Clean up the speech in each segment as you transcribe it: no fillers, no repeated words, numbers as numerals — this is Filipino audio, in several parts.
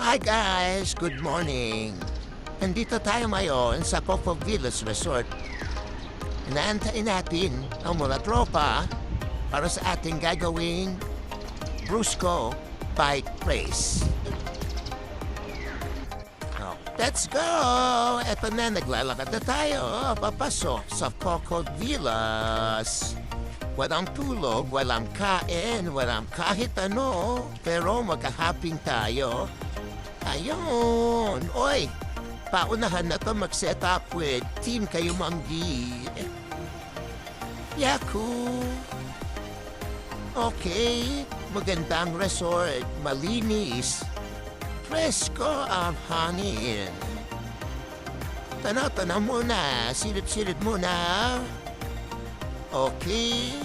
Hi guys! Good morning! Nandito tayo ngayon sa Popo Villas Resort. Inaantayin natin ang mga tropa para sa ating gagawing Brusco Bike Race. Oh, let's go! Eto na, naglalakad na tayo papasok sa Popo Villas. Walang tulog, walang kain, walang kahit ano, pero magkahaping tayo. Ayun! Oy! Paunahan na to mag-set up with Team Kayumanggi. Yaku! Okay, magandang resort, malinis. Presko ang hangin. Tanaw-tanaw muna, silip-silip muna. Okay.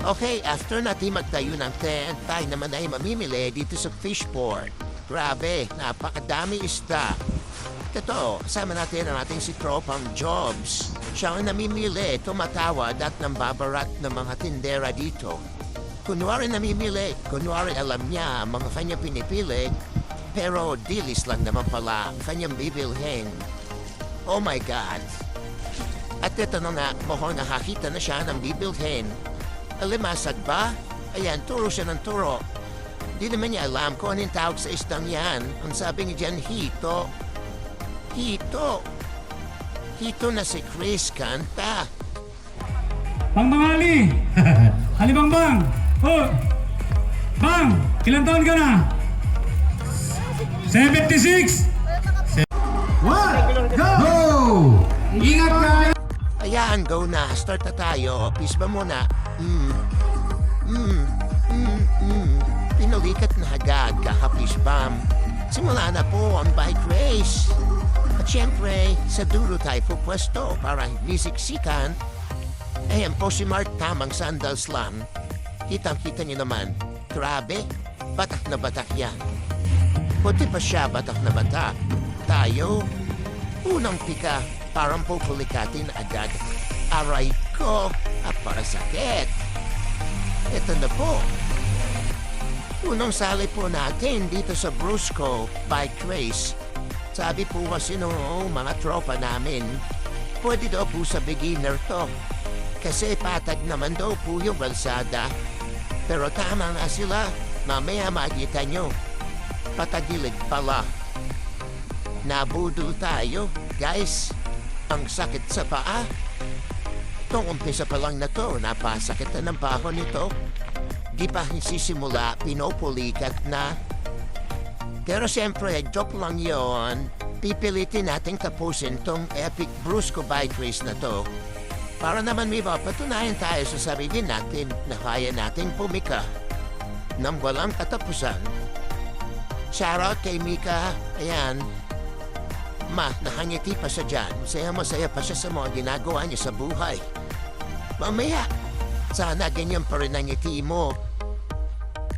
Okay, after natin magtayo ng tent, tayo naman ay mamimili dito sa Fishport. Grabe, napakadami isda. Ito, kasama natin ang ating si Tropang Jobs. Siya ang namimili, tumatawad at nambabarat ng mga tindera dito. Kunwari namimili, kunwari alam niya ang mga kanya pinipili, pero dilis lang naman pala ang kanyang bibilhin. Oh my God! At ito na nga, mukhang nakakita na siya ng bibilhin. Alimasag ba? Ayan, turo siya ng turo. Di naman niya alam kung anong tawag sa isdang yan. Ang sabi niya dyan, hito. Hito. Hito na si Chris kanta. Bang Ali! Ali Bang! Oh! Bang! Ilang taon ka na? 76! What? Go! Ingat ka! Ayan, go na. Start na tayo. Peace ba muna? Pinulikat na agad kahapis bam. Simula na po ang bike race. At syempre, sa dulo tayo pupwesto para hindi siksikan. Ayan po si Mark, tamang sandals lang. Kitang-kita niyo naman. Grabe, batak na batak yan. Puti pa siya, batak na batak. Tayo, unang pika, parang pupulikatin agad. Aray ko, at para sakit. Ito na po. Unang sali po natin dito sa Brusco Bike Race. Sabi po kasi nung mga tropa namin, pwede daw po sa beginner to. Kasi patag naman daw po yung balsada. Pero tama nga sila, mamaya makita nyo. Patagilid pala. Nabudol tayo, guys. Ang sakit sa paa. Itong umpisa pa lang na to, napasakit na ng baho nito. Di pa sisimula, pinopulikat na. Pero siyempre, joke lang yon. Pipilitin nating tapusin tong epic Brusco Bike Race na to. Para naman may mapatunayan tayo sa sarili natin na kaya nating pumika nang walang katapusan. Shoutout kay Mika. Ayan. Nakangiti pa siya dyan. Masaya pa siya sa mga ginagawa niya sa buhay. Mamaya, sana ganyan pa rin ang ngiti mo.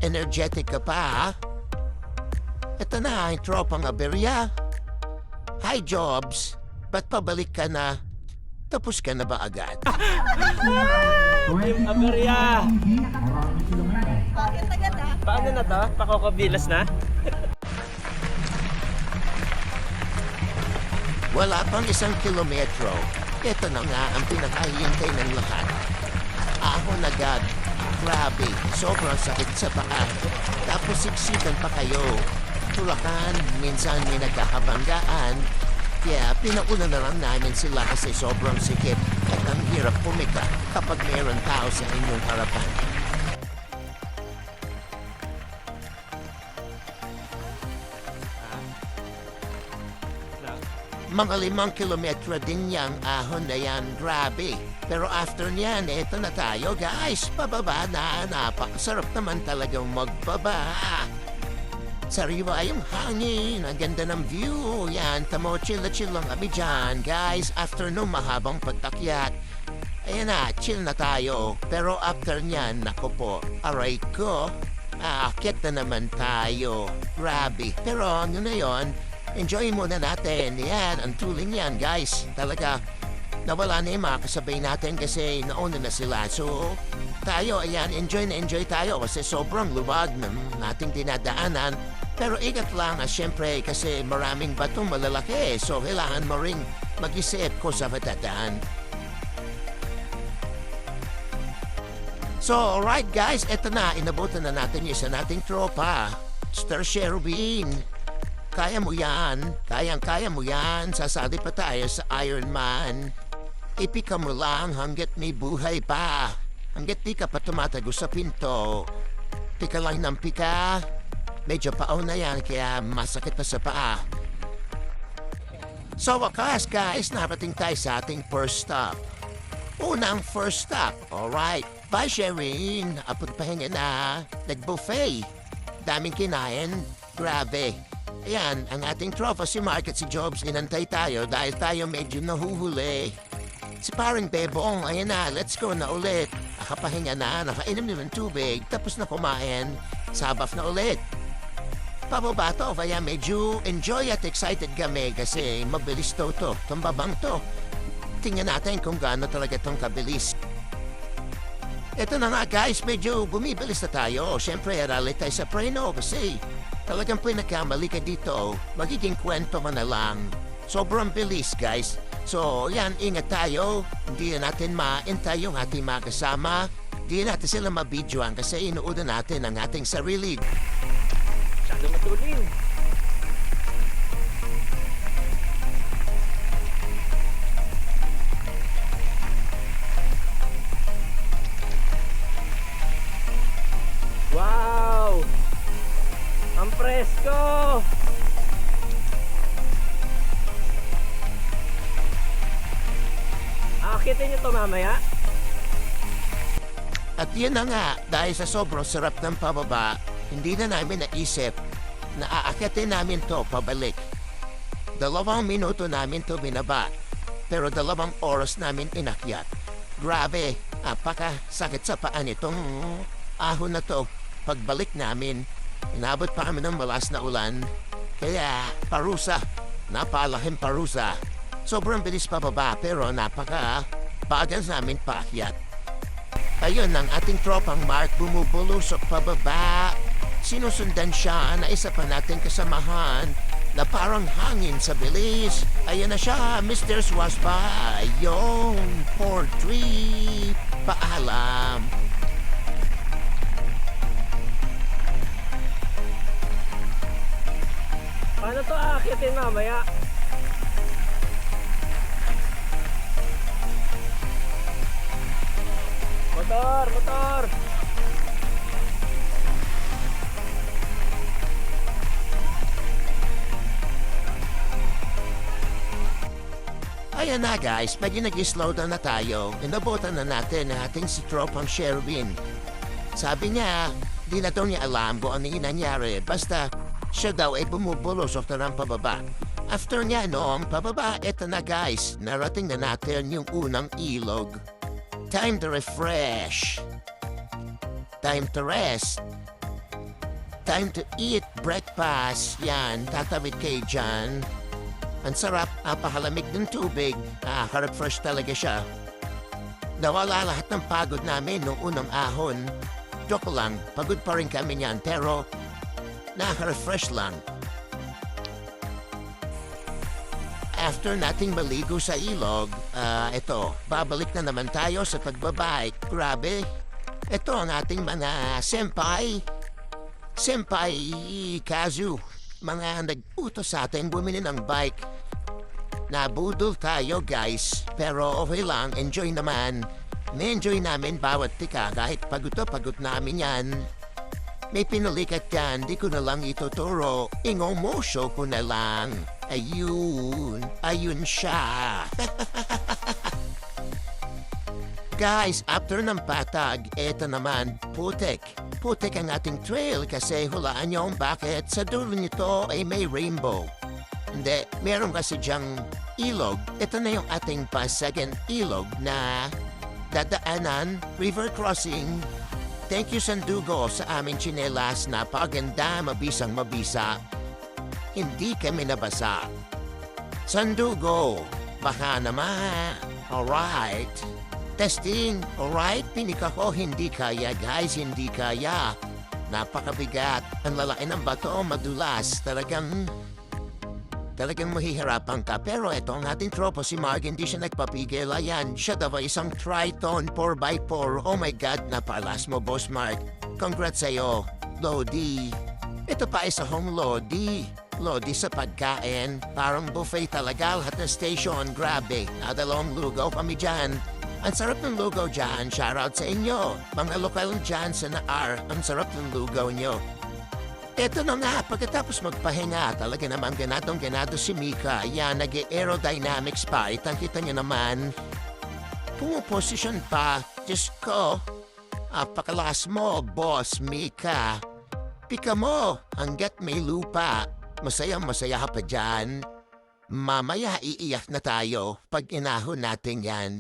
Energetic ka pa, ha? Ito na ang tropang aberya. Hi, Jobs. Ba't pabalik ka na? Tapos ka na ba agad? Aberya! Paano na to? Pakokobilas na? Wala pang 1 kilometro. Ito na nga ang pinakahihintay ng lahat. Ahon agad. Grabe, sobrang sakit sa paa. Tapos siksikan pa kayo. Tulakan, minsan may nagkakabanggaan. Kaya pinauna na lang namin sila kasi sobrang sikip at ang hirap pumika kapag mayroon tao sa inyong harapan. Mga 5 kilometro din yang ahon na yan, grabe. Pero after niyan, eto na tayo guys, pababa na, napakasarap naman talagang magbaba. Sariwa yung hangin, ang ganda ng view, yan, tamo, chill lang kami dyan, guys, after nung mahabang pagtakyat. Ayan na, chill na tayo, pero after niyan, nako po, aray ko, aakyat na naman tayo, grabe. Pero ano na yon, enjoy muna natin. Yan, ang tuling yan, guys. Talaga, nawala na yung mga kasabay natin kasi nauna na sila. So, tayo, ayan, enjoy na enjoy tayo kasi sobrang luwag ng ating dinadaanan. Pero ingat lang syempre kasi maraming batong malalaki. So kailangan mo ring mag-isip kung sa matadaan. So alright guys, eto na. Inabutan na natin yung isa nating tropa. Star Sherwin. Kaya mo yan. Kayang-kaya mo yan. Sasali pa tayo sa Iron Man. Ipika mo lang hanggat may buhay pa. Hanggat di ka pa tumatago sa pinto. Pika lang ng pika. Medyo paon na yan kaya masakit pa sa paa. So wakas guys, narating tayo sa ating first stop. Unang first stop. Alright. Bye Sherwin. Apot pahinga na. Nag-buffet. Daming kinain. Grabe. Ayan, ang ating tropa si Mark at si Jobs inantay tayo dahil tayo medyo nahuhuli. Si paring Bebong, ayan na, let's go na ulit. Nakapahinga na, nakainom na ng tubig, tapos na kumain. Sabaf na ulit. Pababa to, kaya medyo enjoy at excited kami kasi mabilis to, tumbabang to. Tingnan natin kung gaano talaga tong kabilis. Ito na nga guys, medyo bumibilis na tayo. Siyempre, arali tayo sa preno kasi talagang pinakamali ka dito, magiging kwento mo na lang. Sobrang bilis guys. So yan, ingat tayo. Hindi na natin maintay yung ating mga kasama. Hindi natin sila mabidyoan kasi inuudan natin ang ating sarili. Masyado matulin. Wow! Ang presko! Akitin niyo to mamaya? At yun na nga, dahil sa sobrang sarap ng pababa, hindi na namin naisip na aakyatin namin to pabalik. 2 minuto namin to binaba, pero 2 oras namin inakyat. Grabe, sakit sa paa nitong ahon na to. Pagbalik namin, inabot pa kami ng malas na ulan. Kaya, parusa. Napalaking parusa. Sobrang bilis pababa pero bagal namin paakyat. Ayun ang ating tropang Mark bumubulusok pababa. Sinusundan siya na isa pa nating kasamahan na parang hangin sa bilis. Ayun na siya, Mr. Swaspa. Ayun, 4-3. Paalam. Paano to aakitin mamaya? Motor! Ayan na guys, medyo nag-slow down na tayo. Inabutan na natin ang ating si tropang Sherwin. Sabi niya, di na daw niya alam kung ano yung nangyari. Basta siya daw ay bumubulusok na ng pababa. After niya noong pababa, eto na guys, narating na natin yung unang ilog. Time to refresh. Time to rest. Time to eat breakfast. Yan, tatawid kayo dyan. Ang sarap, napakalamig ng tubig. Refresh talaga siya. Nawala lahat ng pagod namin noong unang ahon. Joke lang, pagod pa rin kami niyan pero nakaka-refresh lang. After nating maligo sa ilog, babalik na naman tayo sa pagbabike. Grabe. Ito ang ating mga senpai. Senpai Kazu. Mga nagputo sa atin bumili ng bike. Nabudol tayo guys. Pero okay lang, enjoy naman. Na-enjoy namin bawat tika kahit pagod namin yan. May pinulikat yan, di ko na lang ituturo. Ingomosyo ko na lang. Ayun siya. Guys, after ng patag, eto naman, putik. Putik ang ating trail kasi hulaan niyo kung bakit sa dulo nito ay may rainbow. Hindi, meron kasi diyang ilog. Ito na yung ating second ilog na dadaanan, river crossing. Thank you Sandugo sa aming tsinelas. Napaganda, mabisang mabisa. Hindi kami nabasa. Sandugo, baka naman. Alright. Testing, alright? Pinika ko, hindi kaya guys, hindi kaya. napakabigat. Ang lalaki ng bato, madulas. Talagang mahihirapan ka. Pero ito ang ating tropa si Mark, hindi siya nagpapigil. Ayan, siya daw ay isang Triton 4x4. Oh my God, napalas mo, Boss Mark. Congrats sa'yo, Lodi. Ito pa isa home Lodi. Lodi sa pagkain. Parang buffet talaga lahat ng station. Grabe, nadalawang lugaw kami dyan. Ang sarap ng lugaw dyan. Shoutout sa inyo. Mga lokal dyan sa Naar. Ang sarap ng lugaw nyo. Eto na nga, pagkatapos magpahinga, talaga naman ganado si Mika. Yan, nag-aerodynamics pa. Itang-kita niyo naman. Pumuposisyon pa. Diyos ko, apakalas mo, Boss Mika. Pika mo, hanggat may lupa. Masaya pa dyan. Mamaya iiyak na tayo pag inahon natin yan.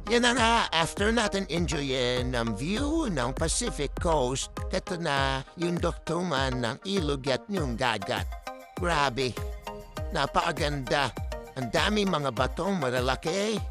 Yan na nga, after natin enjoyin ang view ng Pacific Coast, ito na yung duktungan ng ilog at yung dagat. Grabe, napakaganda. Ang daming mga batong malalaki.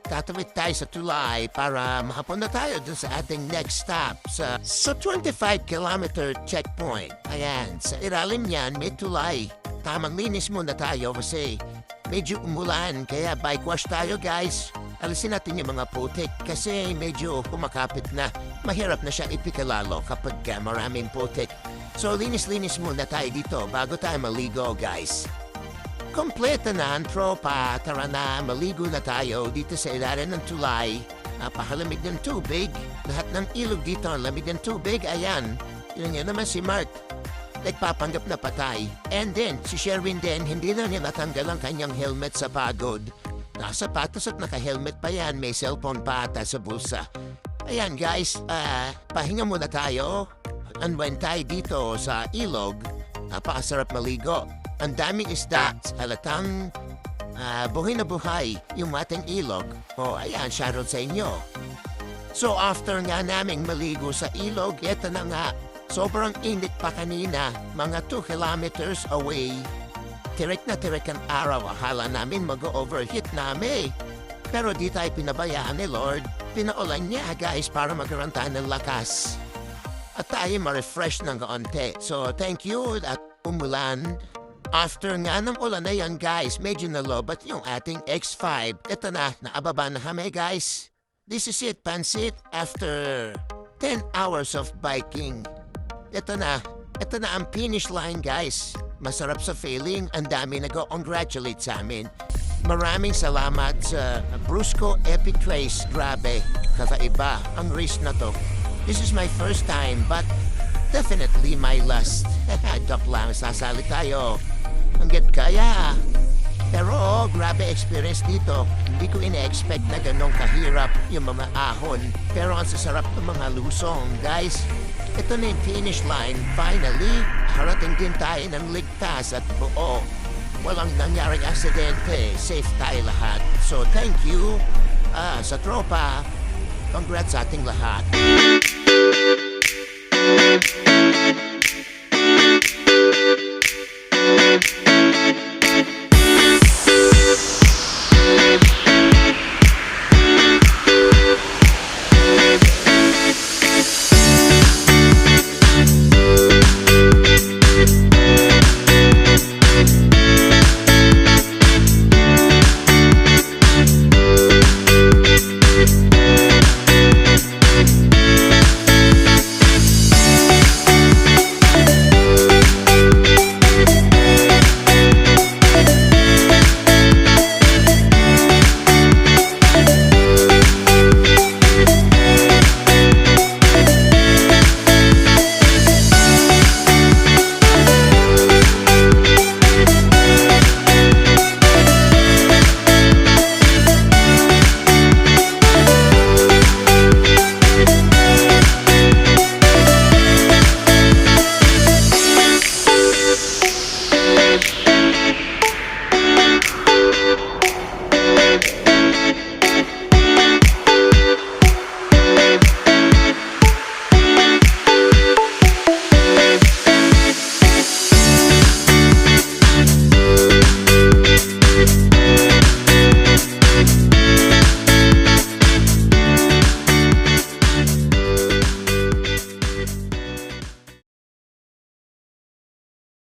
Tatawid tayo sa tulay para makapunta tayo dun sa ating next stop sa 25-kilometer checkpoint. Ayan, sa ilalim yan may tulay. Tamang linis muna tayo kasi medyo umulan kaya bike wash tayo guys. Alisin natin yung mga putik kasi medyo kumakapit na. Mahirap na siya ipikalalo kapag maraming putik. So linis-linis muna tayo dito bago tayo maligo guys. Kompleto na ang tropa. Tara na, maligo na tayo dito sa ilalim ng tulay. Napakalamig ng tubig. Lahat ng ilog dito ang lamig ng tubig. Ayan, yun naman si Mark. Nagpapanggap na patay. And then, si Sherwin din, hindi na niya natanggal ang kanyang helmet sa pagod. Nakasapatos at naka-helmet pa yan. May cellphone pa ata sa bulsa. Ayan guys, pahinga muna tayo. Unwind tayo dito sa ilog. Napakasarap maligo. Ang daming isda. Halatang buhay na buhay yung ating ilog. Ayan, shoutout sa inyo. So after nga naming maligo sa ilog, eto na nga. Sobrang init pa kanina. Mga 2 kilometers away. Tirik na tirik ang araw. Akala namin mag-overheat namin. Pero di tayo pinabayaan ni Lord. Pinaulan niya guys para magkaroon tayo ng lakas. At tayo ma-refresh ng kaunti. So thank you at umulan. After nga ng ulan na yan guys, medyo nalobat yung ating X5. Ito na, naababa na kami guys. This is it, Pansit. After 10 hours of biking. Ito na ang finish line guys. Masarap sa feeling, ang dami nag-congratulate sa amin. Maraming salamat sa Brusco Epic Race. Grabe, kakaiba ang race na to. This is my first time but definitely my last. Joke lang, sasali tayo. Hanggat kaya. Pero grabe experience dito. Hindi ko ina-expect na ganong kahirap yung mga ahon. Pero ang sasarap ng mga lusong, guys. Ito na yung finish line. Finally, harating din tayo ng ligtas at buo. Walang nangyaring aksidente. Safe tayo lahat. So thank you sa tropa. Congrats sa ating lahat.